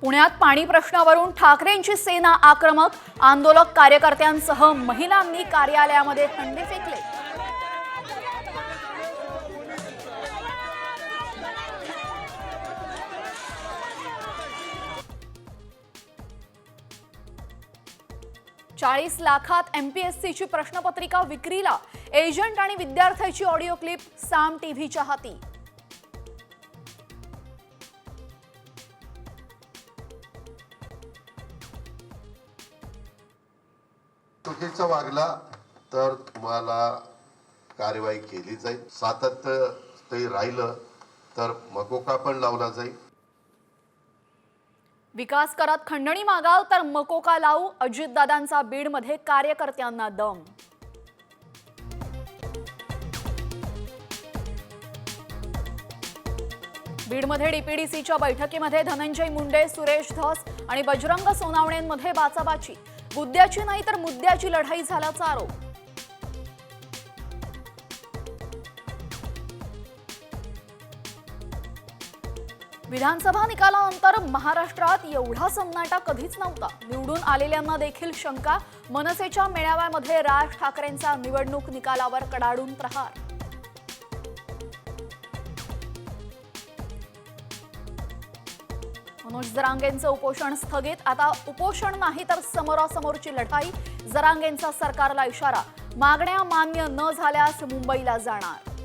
पुण्यात पाणी प्रश्नावरून ठाकरेंची सेना आक्रमक, आंदोलक कार्यकर्त्यांसह महिलांनी कार्यालयामध्ये हंडे फेकले। ₹40 लाखात MPSCची प्रश्नपत्रिका विक्रीला, एजंट आणि विद्यार्थ्याची ऑडिओ क्लिप साम टीव्हीच्या हाती। चुकीचं वागला तर तुम्हाला कार्यवाही केली जाईल। सातत्य ते राहिलं तर मकोका पण लावला जाईल। विकास करत खंडणी मागाल तर मकोका लावू, अजितदादांचा बीडमध्ये कार्यकर्त्यांना दम। बीडमध्ये डीपीडीसीच्या बैठकीमध्ये धनंजय मुंडे, सुरेश धस आणि बजरंग सोनावणेंमध्ये बाचाबाची, गुद्द्याची नाही तर मुद्द्याची लढाई झाल्याचा आरोप। विधानसभा निकालानंतर महाराष्ट्रात एवढा सन्नाटा कधीच नव्हता। निवडून आलेल्यांना देखील शंका, मनसेच्या मेळाव्यामध्ये राज ठाकरेंचा निवडणूक निकालावर कडाडून प्रहार। मनोज जरांगेंचं उपोषण स्थगित, आता उपोषण नाही तर समोरासमोरची लढाई। जरांगेंचा सरकारला इशारा, मागण्या मान्य न झाल्यास मुंबईला जाणार।